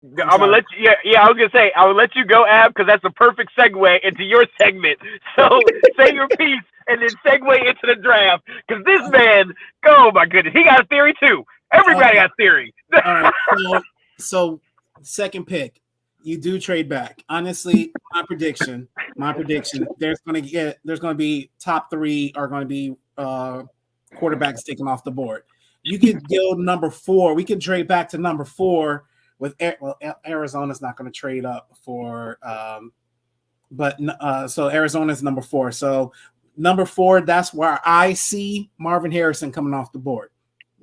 I'm I'm gonna sorry. let you. Yeah. I was gonna say I will let you go, Ab, because that's the perfect segue into your segment. So say your piece and then segue into the draft, because this man, oh my goodness, he got a theory too. Everybody Okay. got theory. All right. So second pick, you do trade back. Honestly, my prediction, there's gonna be top three are gonna be quarterbacks taken off the board. You could go number four. We could trade back to number four with Arizona's not going to trade up for but so Arizona's number four. So number four, that's where I see Marvin Harrison coming off the board.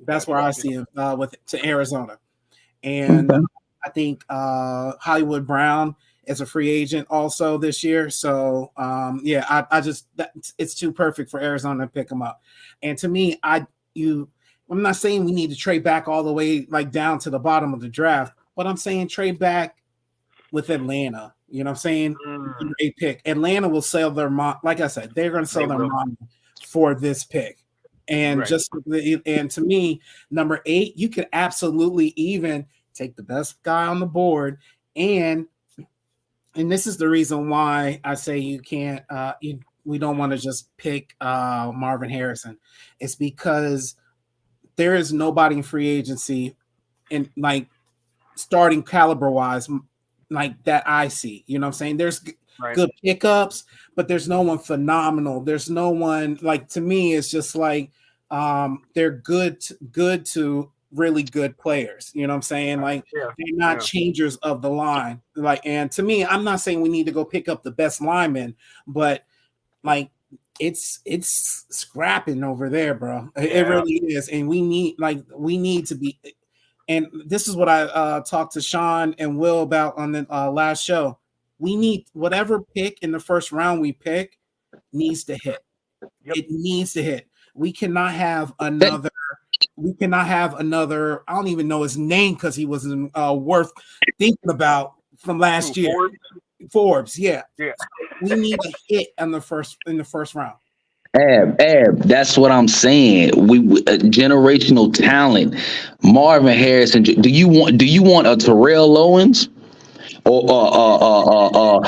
That's where I see him with to Arizona. And I think Hollywood Brown is a free agent also this year. So yeah, I just it's too perfect for Arizona to pick him up. And to me, I'm not saying we need to trade back all the way like down to the bottom of the draft, but I'm saying trade back with Atlanta. You know what I'm saying? A pick. Atlanta will sell their mom. Like I said, they're going to sell their mom for this pick. And and to me, number 8, you could absolutely even take the best guy on the board. And this is the reason why I say you can't we don't want to just pick Marvin Harrison. It's because there is nobody in free agency in like starting caliber wise like that I see. You know what I'm saying? There's good pickups, but there's no one phenomenal. There's no one like, to me, it's just like they're good to really good players. You know what I'm saying? Like they're not changers of the line. Like, and to me, I'm not saying we need to go pick up the best lineman, but like it's scrapping over there, bro. It really is. And we need to be. And this is what I talked to Sean and Will about on the last show. We need whatever pick in the first round we pick needs to hit. It needs to hit. We cannot have another. I don't even know his name because he wasn't worth thinking about from last year. Forbes, yeah. We need a hit in the first round. Ab, that's what I'm saying. We generational talent. Marvin Harrison. Do you want a Terrell Owens or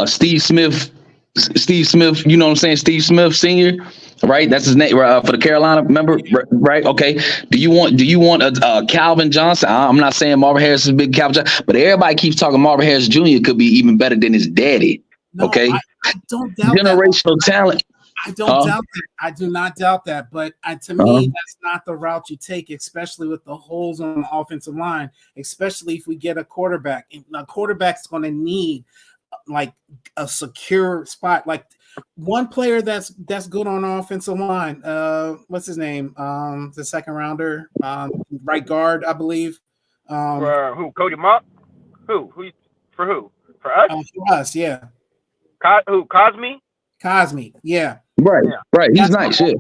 Steve Smith? Steve Smith, you know what I'm saying? Steve Smith Senior, right? That's his name for the Carolina. Remember, right? Okay. Do you want a Calvin Johnson? I'm not saying Marvin Harrison is big Calvin Johnson, but everybody keeps talking Marvin Harris Jr. could be even better than his daddy. No, okay, I don't doubt generational talent. I don't doubt that. I do not doubt that. But to me, that's not the route you take, especially with the holes on the offensive line, especially if we get a quarterback. A quarterback's going to need like a secure spot. Like one player that's good on the offensive line. What's his name? The second rounder, right guard, I believe. Who? Cody Mock? Who? For who? For us? For us, yeah. Who? Cosme? Cosme, yeah. Right. He's nice, yeah.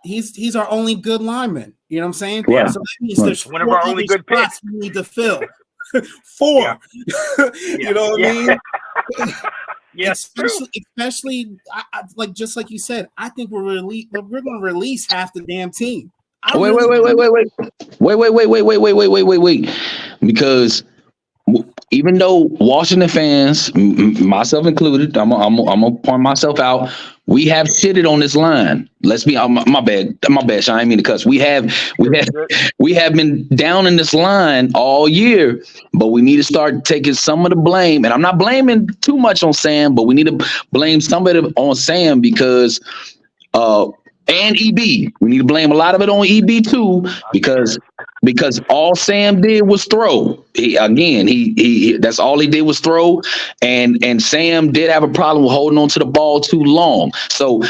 He's our only good lineman. You know what I'm saying? Yeah. So that means there's one of our only good picks we need to fill. 4. You know what I mean? Yes, especially like just like you said, I think we're going to release half the damn team. Wait. Because even though Washington fans, myself included, I'm gonna point myself out. We have shitted on this line. Let's be my bad, Sean. I didn't mean to cuss. We have been down in this line all year, but we need to start taking some of the blame. And I'm not blaming too much on Sam, but we need to blame somebody on Sam because and EB. We need to blame a lot of it on EB too, because all Sam did was throw. He that's all he did was throw, and Sam did have a problem with holding on to the ball too long. So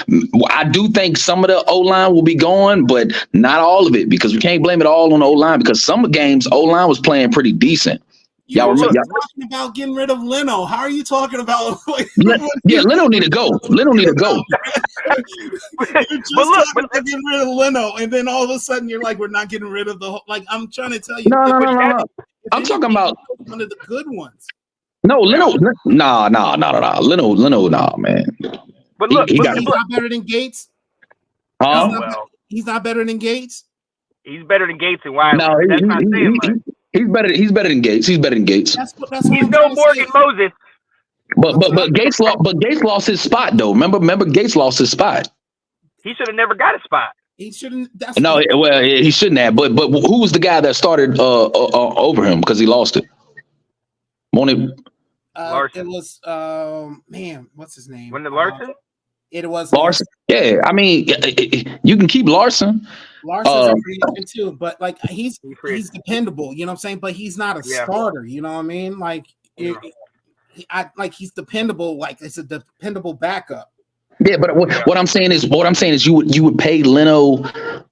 I do think some of the O-line will be gone, but not all of it, because we can't blame it all on the O-line, because some games O-line was playing pretty decent. Y'all talking about getting rid of Leno. How are you talking about? Leno need to go. You're just talking about getting rid of Leno, and then all of a sudden you're like, we're not getting rid of the whole. Like, I'm trying to tell you. No. I'm talking about one of the good ones. No, Leno. Nah. Leno, nah, man. But look, he's not better than Gates. Well, he's not better than Gates. He's better than Gates and Wiley. No, He's better than Gates. He's better than Gates. That's what He's I'm no trying to Morgan say. Moses. But Gates lost his spot though. Remember Gates lost his spot. He should have never got a spot. He shouldn't. That's No, well, he shouldn't have. But who was the guy that started over him because he lost it? It Larson. It was man, what's his name? Wasn't it Larson? It was Larson. Yeah, I mean, you can keep Larson. Larson's a free agent too, but like he's free. dependable. You know what I'm saying? But he's not a starter. You know what I mean? Like he's dependable. Like it's a dependable backup. Yeah, but what I'm saying is you would pay Leno.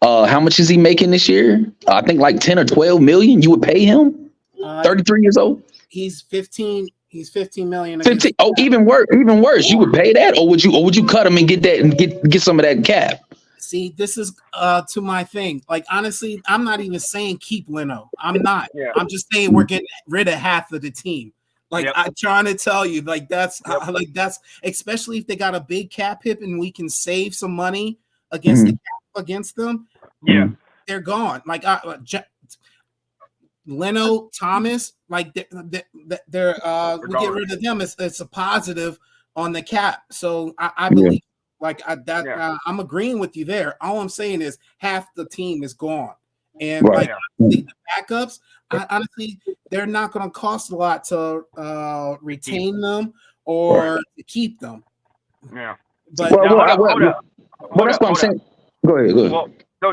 How much is he making this year? I think like 10 or 12 million. You would pay him. 33 years old. He's 15. He's 15 million. 15. Oh, even worse. You would pay that, or would you cut him and get that and get some of that cap? See, this is to my thing. Like honestly, I'm not even saying keep Leno. I'm not. Yeah. I'm just saying we're getting rid of half of the team. Like I'm trying to tell you, like that's especially if they got a big cap hit and we can save some money against against them. Yeah, they're gone. Like Leno, Thomas, like they're we get rid of them. It's a positive on the cap. So I believe I'm agreeing with you there. All I'm saying is half the team is gone, and the backups. Honestly, they're not going to cost a lot to retain them or to keep them. Yeah, but that's what I'm saying. Go ahead. Well,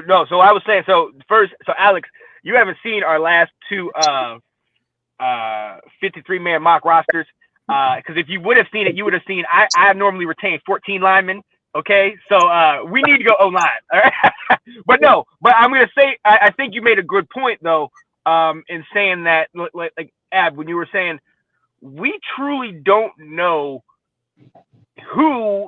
no. So I was saying. So first, Alex, you haven't seen our last two 53-man mock rosters. Because if you would have seen it, you would have seen I normally retain 14 linemen. Okay, so we need to go O-line. All right, but I'm gonna say I think you made a good point though. In saying that, like Ab, when you were saying, we truly don't know who,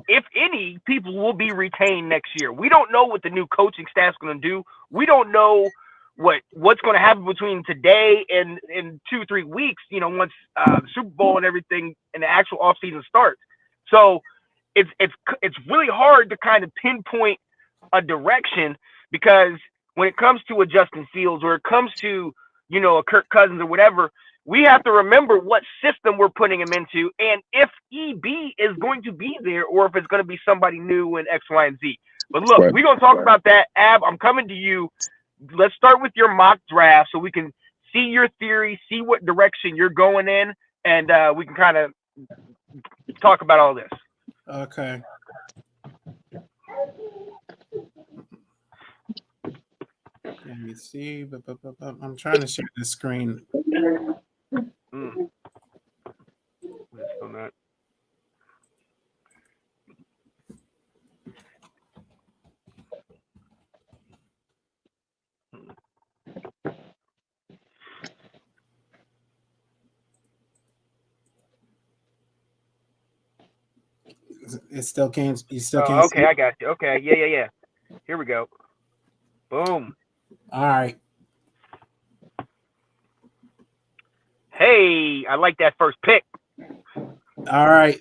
if any, people will be retained next year. We don't know what the new coaching staff's going to do. We don't know what's going to happen between today and in 2-3 weeks. You know, once the Super Bowl and everything and the actual offseason starts. So it's really hard to kind of pinpoint a direction because when it comes to a Justin Fields or it comes to, you know, a Kirk Cousins or whatever, we have to remember what system we're putting him into and if EB is going to be there or if it's going to be somebody new in X, Y, and Z. But look, we're going to talk about that. Ab, I'm coming to you. Let's start with your mock draft so we can see your theory, see what direction you're going in, and we can kind of talk about all this. Okay. Let me see. I'm trying to share the screen. It still can't. You still can't. Okay, I got you. Okay, yeah. Here we go. Boom. All right. Hey, I like that first pick. All right.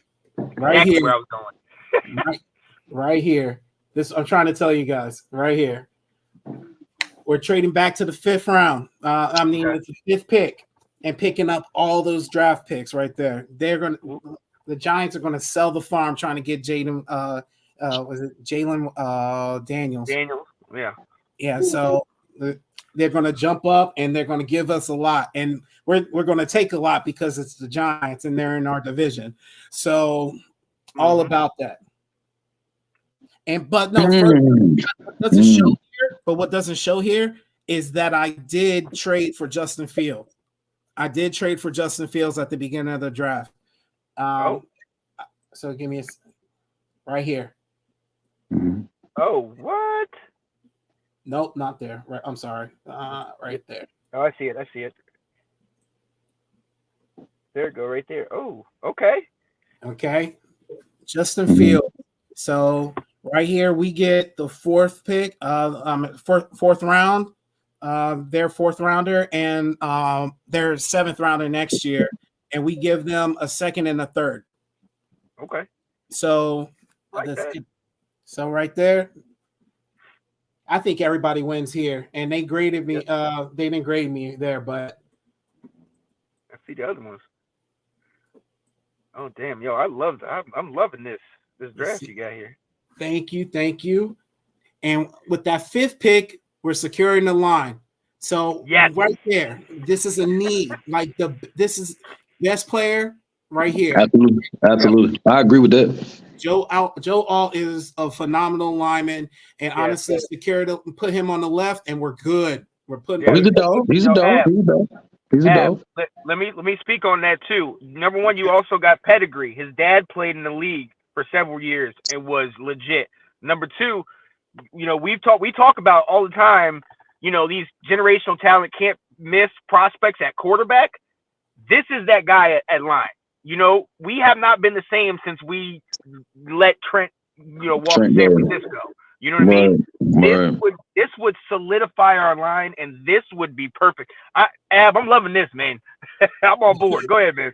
Right here. Where I was going. right here. This I'm trying to tell you guys. Right here. We're trading back to the 5th round. It's the 5th pick and picking up all those draft picks right there. The Giants are going to sell the farm trying to get Jalen Daniels. Yeah. So they're going to jump up and they're going to give us a lot, and we're going to take a lot because it's the Giants and they're in our division. So all about that. What doesn't show here is that I did trade for Justin Fields. I did trade for Justin Fields at the beginning of the draft. So give me right here. Oh, what? Nope, not there. Right, I'm sorry. Right there. Oh, I see it. There it go, right there. Oh, okay. Okay. Justin Fields. So right here we get the 4th pick, fourth round, their 4th rounder, and their 7th rounder next year, and we give them a 2nd and a 3rd. Okay. So, so right there, I think everybody wins here, and they graded me. They didn't grade me there, but I see the other ones. Oh damn, yo, I'm loving this draft you got here. thank you. And with that fifth pick, we're securing the line. So right there, this is a need. Like this is best player right here. Absolutely. I agree with that. Joe Alt is a phenomenal lineman, and honestly, put him on the left, and we're good. We're putting. He's a dog. He's a dog. Let me speak on that too. Number one, you also got pedigree. His dad played in the league for several years and was legit. Number two, you know, we talk about all the time. You know, these generational talent can't miss prospects at quarterback. This is that guy at line. You know, we have not been the same since we let Trent, walk to San Francisco. You know what I mean? This would solidify our line, and this would be perfect. I'm loving this, man. I'm on board. Go ahead, man.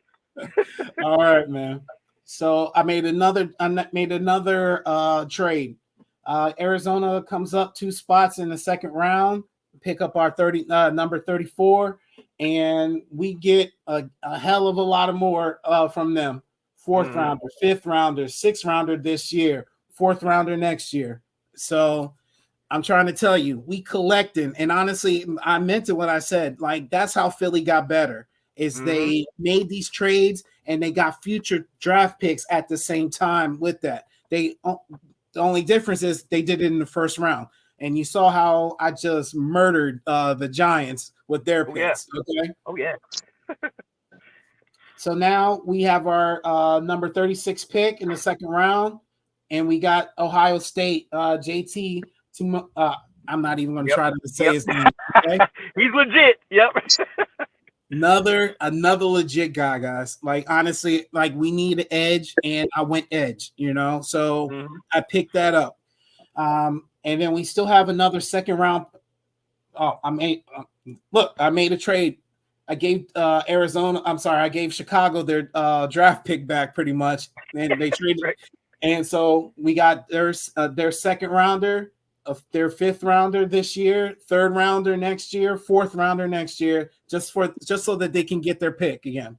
All right, man. So I made another trade. Arizona comes up 2 spots in the second round, pick up our number 34. And we get a hell of a lot of more from them. 4th rounder, 5th rounder, 6th rounder this year, 4th rounder next year. So I'm trying to tell you, we collecting. And honestly, I meant it when I said, like, that's how Philly got better, is they made these trades and they got future draft picks at the same time with that. The only difference is they did it in the first round. And you saw how I just murdered the Giants with their picks. Okay. Oh yeah. So now we have our number 36 pick in the second round, and we got Ohio State JT. I'm not even going to try to say his name. Okay? He's legit. Yep. Another legit guy, guys. Like honestly, like we need an edge, and I went edge. So I picked that up. And then we still have another second round. I made a trade. I gave I gave Chicago their draft pick back pretty much, and they traded. Right. And so we got their second rounder, their 5th rounder this year, 3rd rounder next year, 4th rounder next year, just so that they can get their pick again.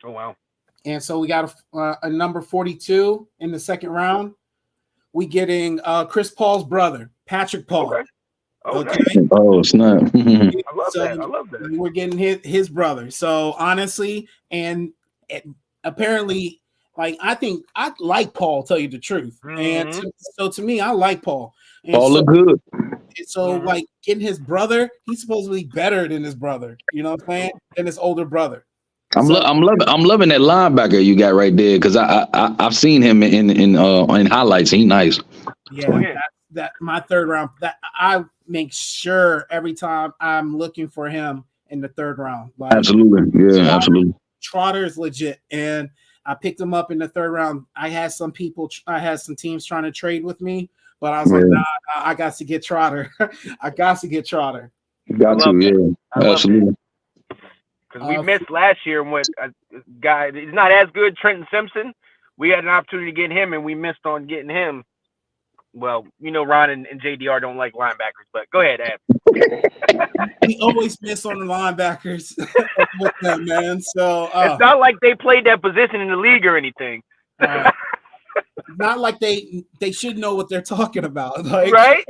Oh wow! And so we got a number 42 in the second round. We getting Chris Paul's brother, Patrick Paul. Okay. Oh, snap. I love that. We're getting his brother. So honestly, and apparently, like I think I like Paul. Tell you the truth, and so to me, I like Paul. And Paul look good. So like getting his brother, he's supposedly better than his brother. You know what I'm saying? Than his older brother. I'm loving that linebacker you got right there because I've seen him in highlights. He's nice. Yeah, that my 3rd round. That I make sure every time I'm looking for him in the 3rd round. Like, absolutely, absolutely. Trotter is legit, and I picked him up in the 3rd round. I had some teams trying to trade with me, but I was like, nah, I got to get Trotter. I got to get Trotter. Got to, absolutely. Because we missed last year when a guy, he's not as good, Trenton Simpson. We had an opportunity to get him, and we missed on getting him. Well, Ron and JDR don't like linebackers, but go ahead, Ab. We always miss on the linebackers with them, man. So it's not like they played that position in the league or anything. Not like they should know what they're talking about, like, right?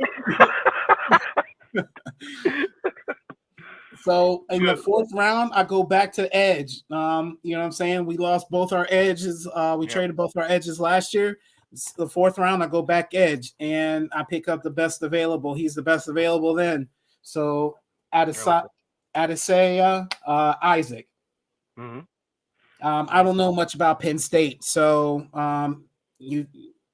So in the 4th round, I go back to edge. You know what I'm saying? We lost both our edges. We traded both our edges last year. The 4th round, I go back edge, and I pick up the best available. He's the best available then. So Adesanya Isaac. I don't know much about Penn State, so you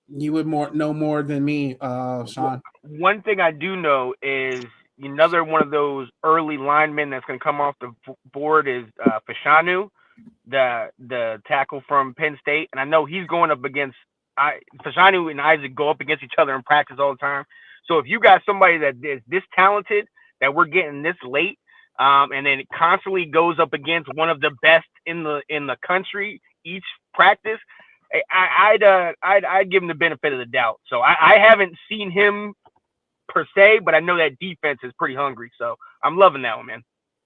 would know more than me, Sean. One thing I do know is another one of those early linemen that's going to come off the board is Fashanu, the tackle from Penn State, and I know he's going up against Fashanu and Isaac go up against each other in practice all the time. So if you got somebody that is this talented that we're getting this late, and then it constantly goes up against one of the best in the country each practice, I'd give him the benefit of the doubt. So I haven't seen him per se, but I know that defense is pretty hungry. So I'm loving that one, man.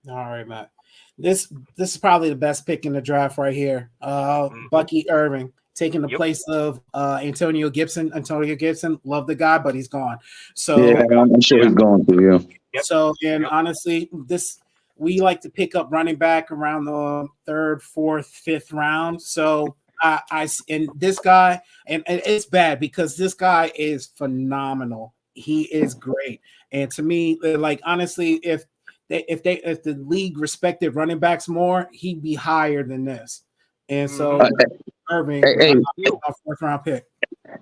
All right, Matt. This is probably the best pick in the draft right here. Bucky Irving taking the place of Antonio Gibson. Antonio Gibson, love the guy, but he's gone. So Yeah, I'm sure he's going to. Yeah. Yep. So, and honestly, we like to pick up running back around the 3rd, 4th, 5th round. So and this guy, and it's bad because this guy is phenomenal. He is great. And to me, like, honestly, if the league respected running backs more, he'd be higher than this. And so Irving, hey, 4th round pick.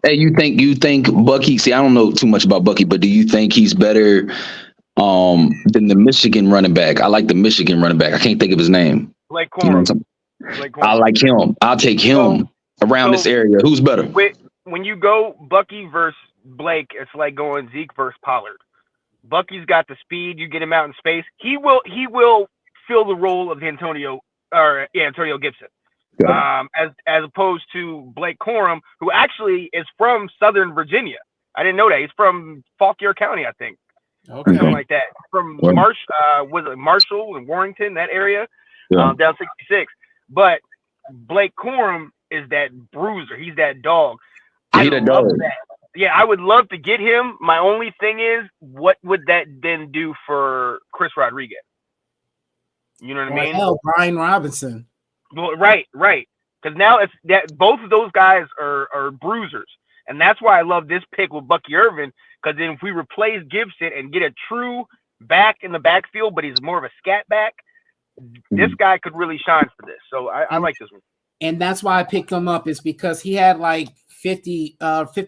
Hey, you think Bucky? See, I don't know too much about Bucky, but do you think he's better than the Michigan running back? I like the Michigan running back. I can't think of his name. Blake You know Corum. I like him. I'll take him around this area. Who's better? When you go Bucky versus Blake, it's like going Zeke versus Pollard. Bucky's got the speed. You get him out in space. He will fill the role of Antonio Gibson. As opposed to Blake Corum, who actually is from Southern Virginia. I didn't know that. He's from Fauquier County, I think. Okay. Something like that. From Marshall and Warrington, that area, down 66. But Blake Corum is that bruiser. He's that dog. He's a dog. That. Yeah, I would love to get him. My only thing is, what would that then do for Chris Rodriguez? You know what I mean? Hell, Brian Robinson. Well, right. Because now it's that both of those guys are bruisers, and that's why I love this pick with Bucky Irving. Because then if we replace Gibson and get a true back in the backfield, but he's more of a scat back, this guy could really shine for this. So I like this one. And that's why I picked him up, is because he had like 50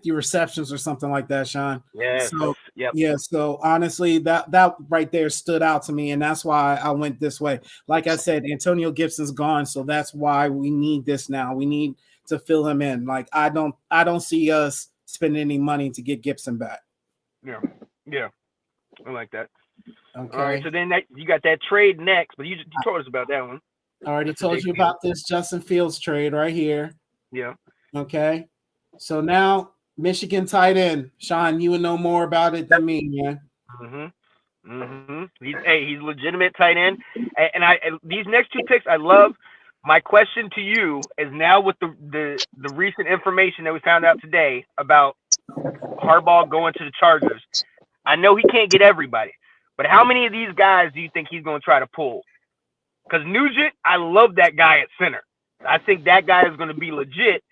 receptions or something like that, Sean. Yeah. So yep. yeah. So honestly, that right there stood out to me, and that's why I went this way. Like I said, Antonio Gibson's gone, so that's why we need this now. We need to fill him in. Like I don't see us spending any money to get Gibson back. Yeah. I like that. Okay. All right. So then you got that trade next, but you told us about that one. I already told you about this Justin Fields trade right here. Yeah. Okay. So now Michigan tight end. Sean, you would know more about it than me, man. He's legitimate tight end. And these next two picks I love. My question to you is now with the recent information that we found out today about Harbaugh going to the Chargers. I know he can't get everybody, but how many of these guys do you think he's going to try to pull? Because Nugent, I love that guy at center. I think that guy is going to be legit.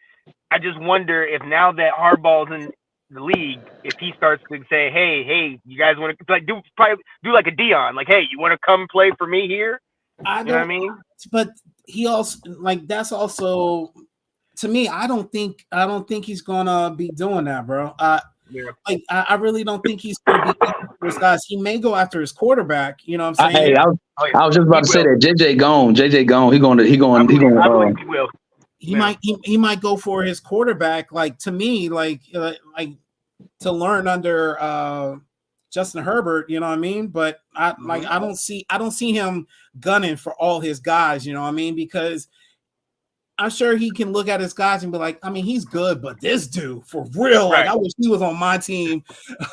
I just wonder if now that Harbaugh's in the league, if he starts to say, hey, you guys want to do like a Dion, like, hey, you want to come play for me here? You know what I mean? But he also, like, that's also, to me, I don't think he's gonna be doing that, bro. Like, I really don't think he's gonna be those guys. He may go after his quarterback. You know what I'm saying? I was just about to say that JJ gone. He will. He might go for his quarterback. Like, to me, like to learn under Justin Herbert. You know what I mean? But I don't see him gunning for all his guys. You know what I mean? Because I'm sure he can look at his guys and be like, I mean, he's good, but this dude, for real, like, I wish he was on my team.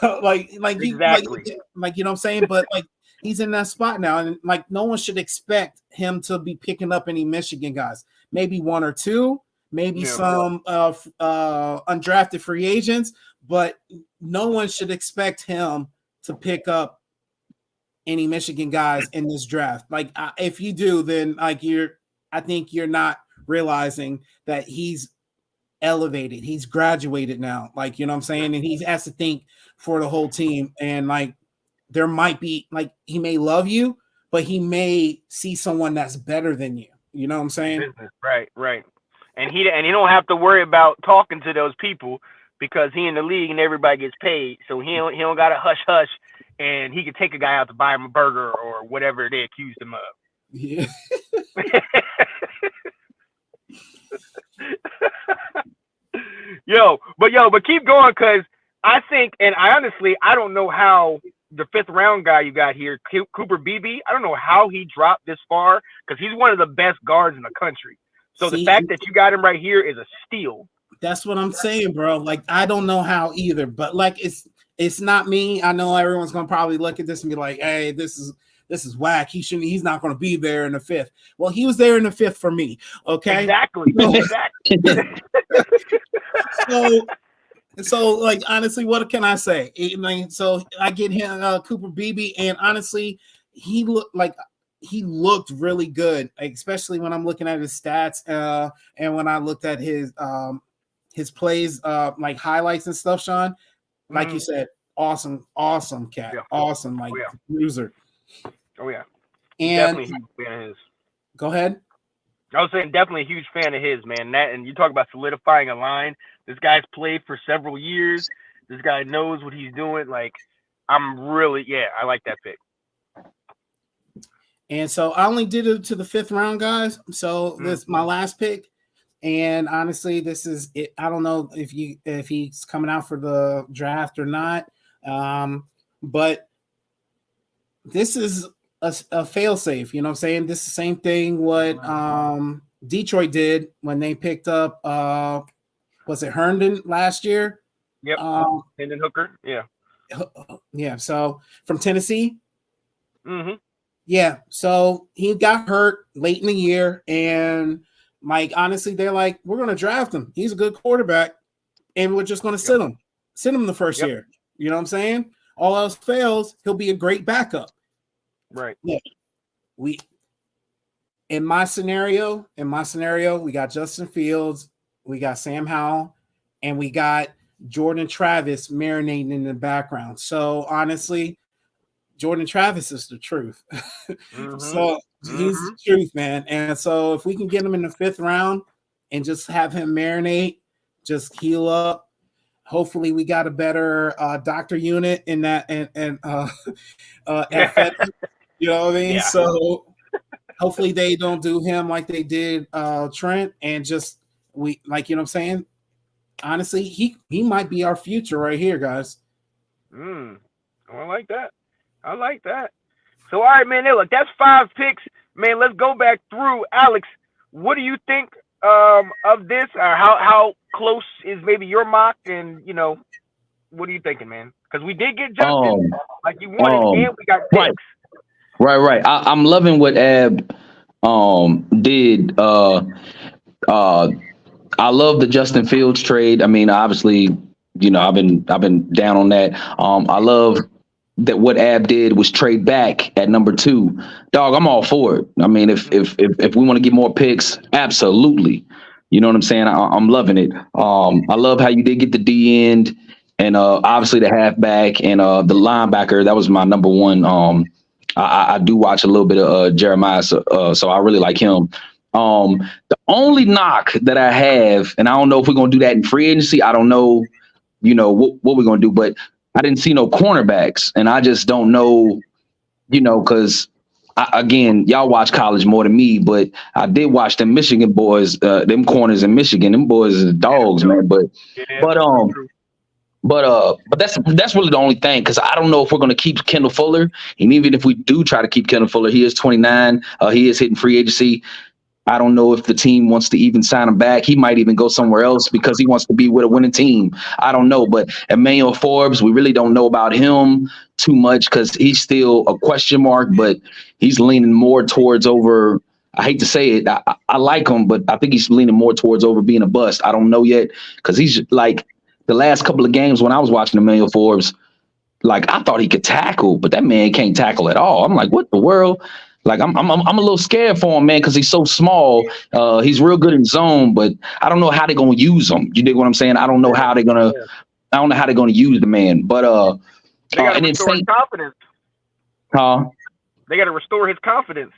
Exactly. You know what I'm saying? But like, he's in that spot now, and like, no one should expect him to be picking up any Michigan guys. Maybe one or two, maybe some undrafted free agents, but no one should expect him to pick up any Michigan guys in this draft. Like, if you do, then like I think you're not realizing that he's elevated, he's graduated now, like, you know what I'm saying, and he has to think for the whole team. And like, there might be, like, he may love you, but he may see someone that's better than you. You know what I'm saying? Right. And he don't have to worry about talking to those people because he in the league and everybody gets paid, so he don't got to hush, and he can take a guy out to buy him a burger or whatever they accused him of. Yeah. But keep going, because I think, and I honestly, I don't know how the 5th round guy you got here, Cooper Beebe, I don't know how he dropped this far, because he's one of the best guards in the country. So the fact that you got him right here is a steal. That's what I'm saying, bro. Like, I don't know how either, but like, It's not me. I know everyone's gonna probably look at this and be like, "Hey, this is whack. He's not gonna be there in the fifth." Well, he was there in the fifth for me. Okay. Exactly. Exactly. So like honestly, what can I say? So I get him Cooper Beebe, and honestly, he looked really good, especially when I'm looking at his stats and when I looked at his plays, like highlights and stuff, Sean. Like you said, awesome cat. Yeah. Awesome, loser. Oh yeah. And definitely a huge fan of his. Go ahead. I was saying definitely a huge fan of his, man. And you talk about solidifying a line. This guy's played for several years. This guy knows what he's doing. Like, I like that pick. And so I only did it to the fifth round, guys. So this is my last pick. And honestly, this is it. I don't know if he's coming out for the draft or not. But this is a fail safe. You know what I'm saying? This is the same thing what Detroit did when they picked up was it Herndon last year? Yep. Hendon Hooker. Yeah. Yeah. So from Tennessee. Mm-hmm. Yeah. So he got hurt late in the year, and honestly, they're like, we're going to draft him. He's a good quarterback, and we're just going to sit him the first year. You know what I'm saying? All else fails, he'll be a great backup. Right. Yeah. In my scenario, we got Justin Fields, we got Sam Howell, and we got Jordan Travis marinating in the background. So honestly, Jordan Travis is the truth. Mm-hmm. So he's the truth, man. And so if we can get him in the fifth round and just have him marinate, just heal up. Hopefully we got a better doctor unit in that and you know what I mean? Yeah. So hopefully they don't do him like they did Trent, and just you know what I'm saying? Honestly, he might be our future right here, guys. I like that. So, all right, man. Look, that's 5 picks, man. Let's go back through. Alex, what do you think of this? Or how close is maybe your mock? And what are you thinking, man? Because we did get Justin like you wanted, and we got picks. Right. I'm loving what Ab did. I love the Justin Fields trade. I mean, obviously, I've been down on that. I love that what Ab did was trade back at number 2. Dog, I'm all for it. I mean, if we want to get more picks, absolutely. You know what I'm saying? I'm loving it. I love how you did get the D end and obviously the halfback and the linebacker. That was my number 1. I do watch a little bit of Jeremiah, so I really like him. The only knock that I have, and I don't know if we're gonna do that in free agency. I don't know, what we're gonna do, but I didn't see no cornerbacks, and I just don't know, because again, y'all watch college more than me, but I did watch them Michigan boys, them corners in Michigan. Them boys are dogs, man. But that's really the only thing, because I don't know if we're going to keep Kendall Fuller, and even if we do try to keep Kendall Fuller, he is 29. He is hitting free agency. I don't know if the team wants to even sign him back. He might even go somewhere else because he wants to be with a winning team. I don't know. But Emmanuel Forbes, we really don't know about him too much because he's still a question mark, but he's leaning more towards over. I hate to say it. I like him, but I think he's leaning more towards over being a bust. I don't know yet, because he's like the last couple of games when I was watching Emmanuel Forbes, like I thought he could tackle, but that man can't tackle at all. I'm like, what the world? Like I'm a little scared for him, man, because he's so small. He's real good in zone, but I don't know how they're gonna use him. You dig what I'm saying? I don't know how they're gonna use the man. But they gotta restore his confidence. They gotta restore his confidence.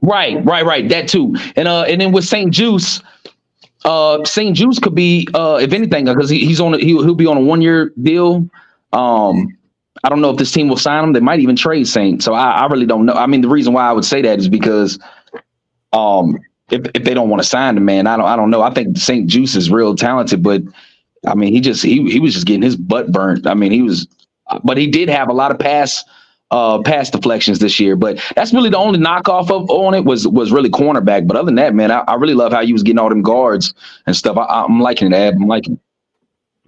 Right. That too. And then with St. Juice, St. Juice could be if anything, because he'll be on a 1-year deal. I don't know if this team will sign him. They might even trade Saint. So I really don't know. I mean, the reason why I would say that is because if they don't want to sign the man, I don't know. I think St. Juice is real talented, but I mean, he was just getting his butt burnt. I mean, but he did have a lot of pass deflections this year. But that's really the only knockoff on it was really cornerback. But other than that, man, I really love how you was getting all them guards and stuff. I'm liking it, Ab. I'm liking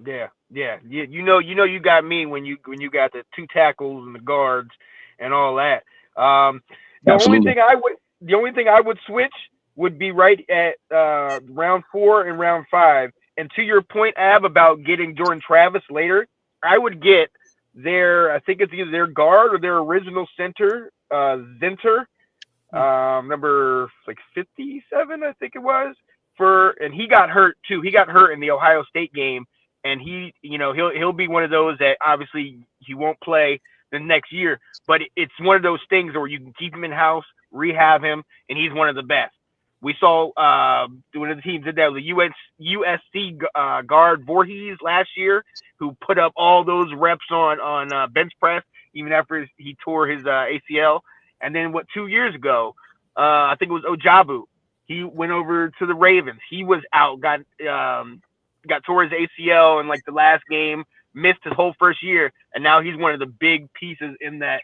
it. Yeah, you got me when you got the two tackles and the guards and all that. The only Absolutely. thing I would switch would be right at round 4 and round 5. And to your point, Ab, about getting Jordan Travis later, I would get I think it's either their guard or their original center, Zinter, number like 57, I think it was. And he got hurt too. He got hurt in the Ohio State game, and he'll be one of those that obviously he won't play the next year. But it's one of those things where you can keep him in house, rehab him, and he's one of the best. We saw one of the teams did that with the USC guard Voorhees last year, who put up all those reps on bench press even after he tore his ACL. And then 2 years ago, I think it was Ojabu. He went over to the Ravens. He was out, got tore his ACL in like the last game, missed his whole first year, and now he's one of the big pieces in that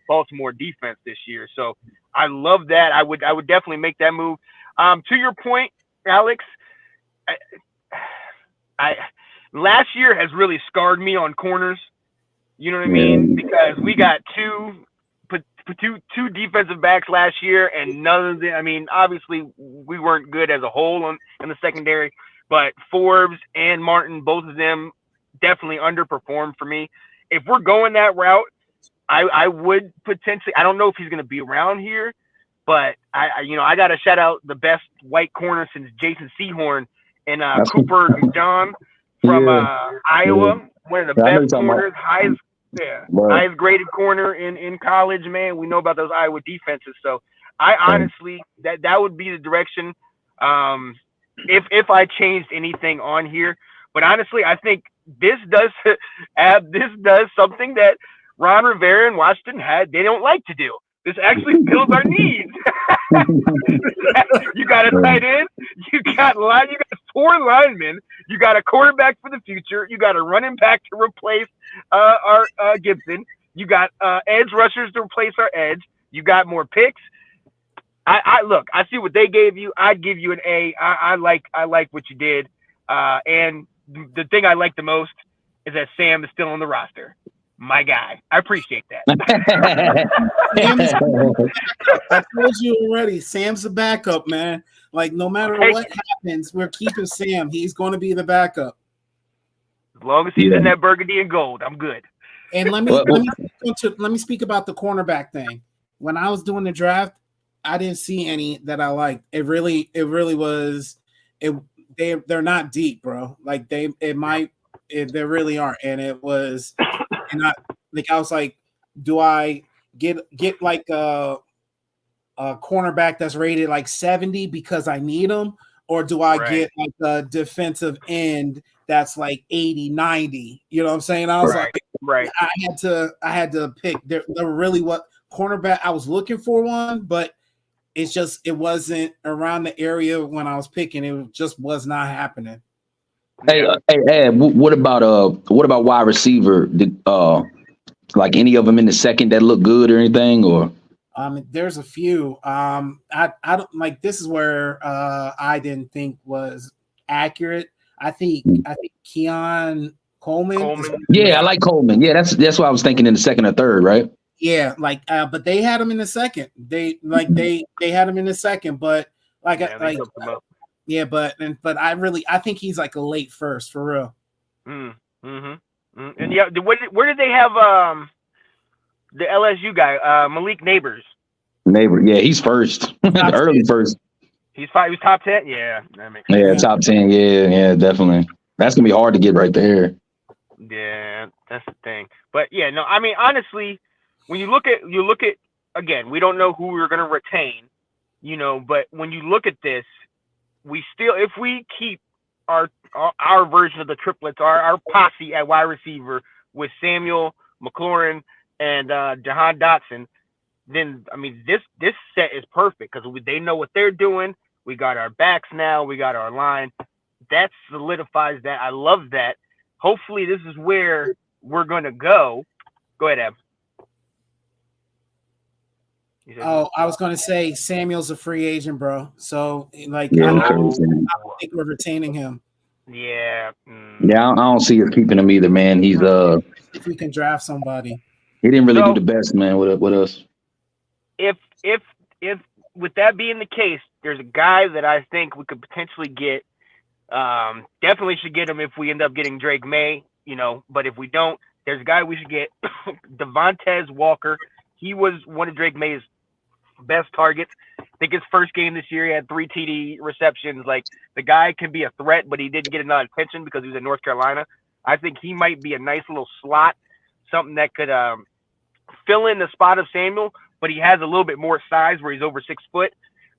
Baltimore defense this year. So I love that. I would definitely make that move. To your point, Alex, I last year has really scarred me on corners. You know what I mean? Because we got two defensive backs last year, and none of them. I mean, obviously we weren't good as a whole in the secondary, but Forbes and Martin, both of them, definitely underperformed for me. If we're going that route, I would potentially. I don't know if he's going to be around here, but I got to shout out the best white corner since Jason Sehorn and Cooper John from Iowa, one of the best corners, highest graded corner in college. Man, we know about those Iowa defenses, so I honestly that would be the direction. If I changed anything on here, but honestly, I think this does something that Ron Rivera and Washington they don't like to do. This actually fills our needs. You got a tight end, you got 4 linemen, you got a quarterback for the future, you got a running back to replace our Gibson, you got edge rushers to replace our edge, you got more picks. I look, I see what they gave you. I'd give you an A. I like what you did. And the thing I like the most is that Sam is still on the roster. My guy. I appreciate that. I told you already, Sam's the backup, man. Like, no matter what happens, we're keeping Sam. He's going to be the backup. As long as he's in that burgundy and gold, I'm good. And let me speak about the cornerback thing. When I was doing the draft, I didn't see any that I liked. It really was. They're not deep, bro. Like they really aren't. And it was, and I was like, do I get like a cornerback that's rated like 70 because I need him, or do I get like a defensive end that's like 80, 90? You know what I'm saying? I was like, I had to pick. There really what cornerback I was looking for one, but it wasn't around the area when I was picking. It just was not happening. Hey, Ed, what about wide receiver? Did like any of them in the second that look good or anything? Or there's a few. I don't like. This is where I didn't think was accurate. I think Keon Coleman. Yeah, I like Coleman. Yeah, that's what I was thinking in the second or third, right? Yeah, like, but they had him in the second. They had him in the second, but but I think he's like a late first for real. And where did they have the LSU guy Malik Neighbors? Yeah, he's first, early first. He was top 10. Yeah, that makes sense. Yeah, top 10. Yeah, definitely. That's gonna be hard to get right there. Yeah, that's the thing. But yeah, no, I mean honestly. When you look at again, we don't know who we're going to retain, but when you look at this, if we keep our version of the triplets, our posse at wide receiver with Samuel, McLaurin, and Jahan Dotson, then I mean this set is perfect because they know what they're doing. We got our backs now, we got our line. That solidifies that. I love that. Hopefully, this is where we're going to go. Go ahead, Ab. Oh, I was going to say Samuel's a free agent, bro. So, like, I don't think we're retaining him. Yeah. Yeah, I don't see us keeping him either, man. He's If we can draft somebody. he didn't really do So the best, man, with us. if if if with that being the case, there's a guy that I think we could potentially get. Definitely should get him if we end up getting Drake May, but if we don't, there's a guy we should get, Devontae Walker. He was one of Drake May's best targets. I think his first game this year, he had 3 TD receptions. Like, the guy can be a threat, but he didn't get enough attention because he was in North Carolina. I think he might be a nice little slot, something that could fill in the spot of Samuel, but he has a little bit more size where he's over 6 foot,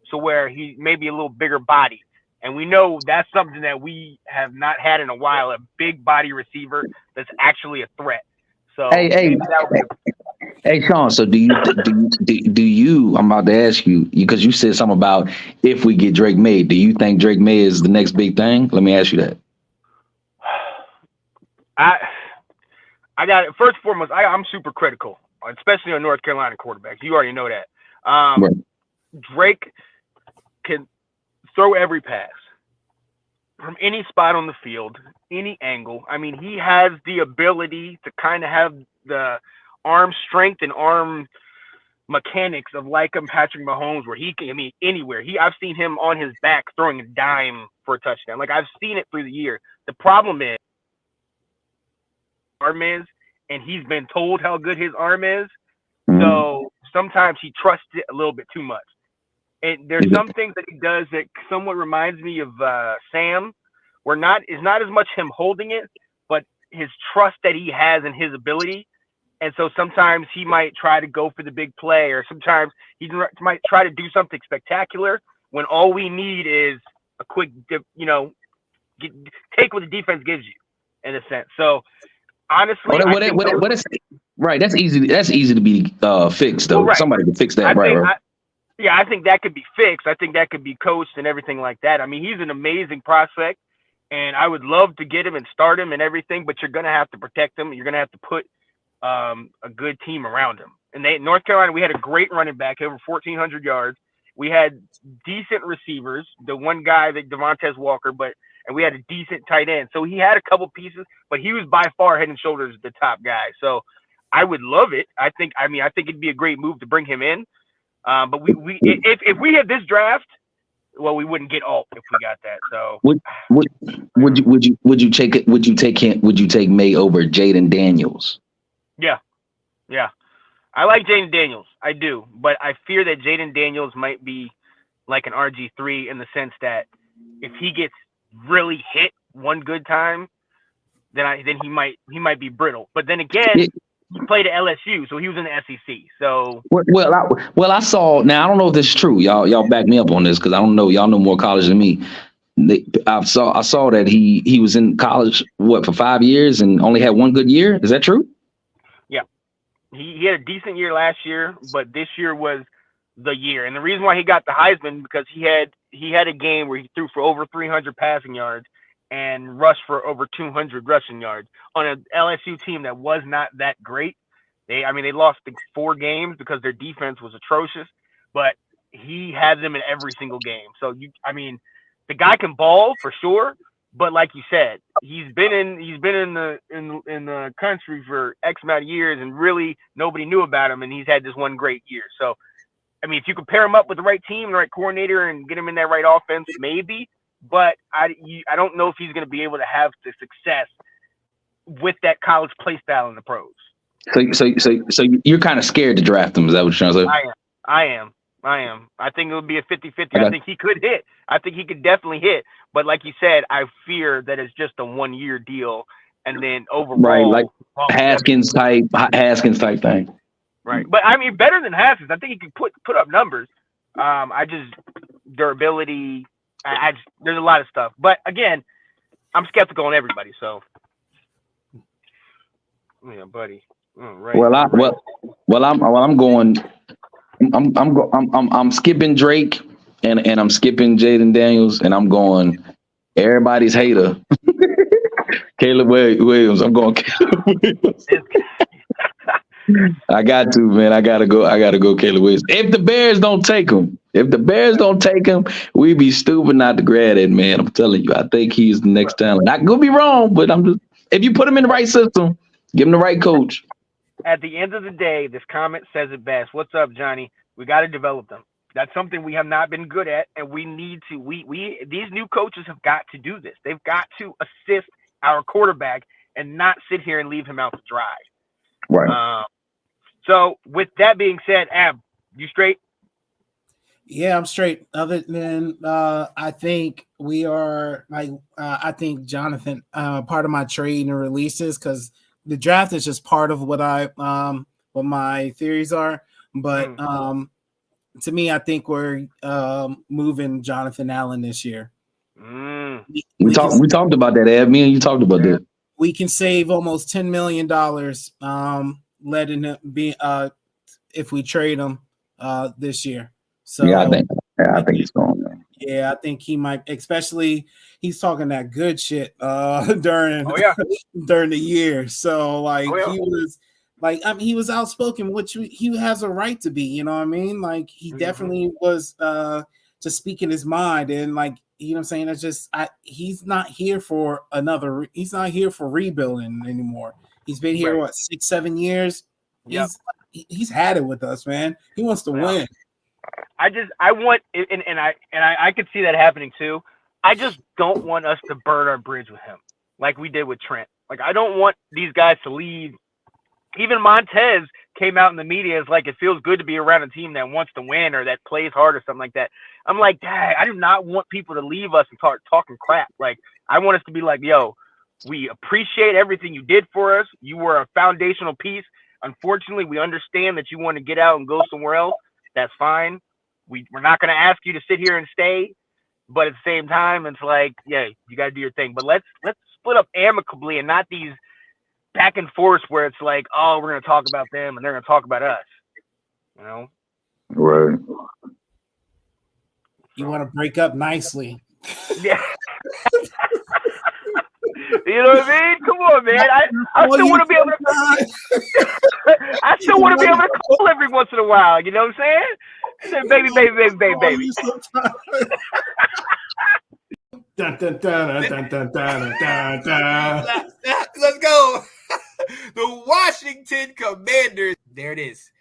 so where he may be a little bigger body. And we know that's something that we have not had in a while, a big body receiver that's actually a threat. So Hey, Sean. So do you? I'm about to ask you because you said something about if we get Drake May. Do you think Drake May is the next big thing? Let me ask you that. I got it. First and foremost, I'm super critical, especially on North Carolina quarterbacks. You already know that. Right. Drake can throw every pass from any spot on the field, any angle. I mean, he has the ability to kind of have the arm strength and arm mechanics of like a Patrick Mahomes, where he can, anywhere. I've seen him on his back throwing a dime for a touchdown. Like, I've seen it through the year. The problem is arm is, and he's been told how good his arm is. Mm-hmm. So sometimes he trusts it a little bit too much. And there's some things that he does that somewhat reminds me of Sam, where it's not as much him holding it, but his trust that he has in his ability. And so sometimes he might try to go for the big play, or sometimes he might try to do something spectacular when all we need is a quick, take what the defense gives you, in a sense. So honestly, right. That's easy. That's easy to be fixed, though. Well, right. Somebody can fix that, right? I think that could be fixed. I think that could be coached and everything like that. I mean, he's an amazing prospect, and I would love to get him and start him and everything, but you're going to have to protect him. You're going to have to put a good team around him. And North Carolina, we had a great running back, over 1,400 yards. We had decent receivers, the one guy, Devontae Walker, and we had a decent tight end. So he had a couple pieces, but he was by far head and shoulders the top guy. So I would love it. I think it'd be a great move to bring him in. But if we had this draft, well, we wouldn't get Alt if we got that. So would you take May over Jaden Daniels? Yeah. I like Jaden Daniels. I do, but I fear that Jaden Daniels might be like an RG3 in the sense that if he gets really hit one good time, then he might be brittle. But then again, he played at LSU, so he was in the SEC. So I saw. Now I don't know if this is true. Y'all back me up on this because I don't know. Y'all know more college than me. I saw that he was in college for 5 years and only had one good year. Is that true? Yeah, he had a decent year last year, but this year was the year. And the reason why he got the Heisman because he had a game where he threw for over 300 passing yards and rushed for over 200 rushing yards on an LSU team that was not that great. They lost 4 games because their defense was atrocious, but he had them in every single game. So the guy can ball for sure, but like you said, he's been in the country for X amount of years, and really nobody knew about him, and he's had this one great year. So, if you could pair him up with the right team, the right coordinator, and get him in that right offense, maybe. But I don't know if he's going to be able to have the success with that college play style in the pros. So you're kind of scared to draft him. Is that what you're trying to say? I am. I think it would be a 50-50. I think he could hit. I think he could definitely hit. But like you said, I fear that it's just a 1-year deal, and then overall, right, like Haskins type thing. Right, but better than Haskins. I think he could put up numbers. Durability. There's a lot of stuff, but again, I'm skeptical on everybody. So, yeah, buddy. Right. I'm skipping Drake and I'm skipping Jaden Daniels and I'm going everybody's hater. Caleb Williams. I'm going Caleb Williams. I got to, man. I gotta go Caleb Williams. If the Bears don't take him, If the Bears don't take him, we'd be stupid not to grab it, man. I'm telling you. I think he's the next talent. I could be wrong, but I'm just if you put him in the right system, give him the right coach. At the end of the day, this comment says it best. What's up, Johnny? We got to develop them. That's something we have not been good at, and we need to. We these new coaches have got to do this. They've got to assist our quarterback and not sit here and leave him out to dry. Right. So, with that being said, Ab, you straight? Yeah, I'm straight. Other than I think we are like I think Jonathan part of my trade and releases because the draft is just part of what what my theories are. But to me, I think we're moving Jonathan Allen this year. We talked about that, Ab. Me and you talked about that. We can save almost $10 million letting him be if we trade him this year. So I think he's going. Yeah, I think he might, especially he's talking that good shit during the year. So like he was like he was outspoken, which he has a right to be, you know what I mean? Like he definitely was just speaking his mind and like you know what I'm saying? It's just he's not here for he's not here for rebuilding anymore. He's been here 6-7 years. He's had it with us, man. He wants to win. I want and I could see that happening too. I just don't want us to burn our bridge with him like we did with Trent. Like I don't want these guys to leave. Even Montez came out in the media as like it feels good to be around a team that wants to win or that plays hard or something like that. I'm like, dang, I do not want people to leave us and start talking crap. Like I want us to be like, yo, we appreciate everything you did for us. You were a foundational piece. Unfortunately, we understand that you want to get out and go somewhere else. That's fine. We're not going to ask you to sit here and stay, but at the same time, it's like, yeah, you got to do your thing. But let's split up amicably and not these back and forth where it's like, oh, we're going to talk about them and they're going to talk about us. You know? Right. You want to break up nicely. Yeah. You know what I mean? Come on, man. I still want to be able to. I still want to be able to call every once in a while. You know what I'm saying? Baby. Dun, dun, dun, dun, dun, dun, dun, dun. Let's go. The Washington Commanders. There it is.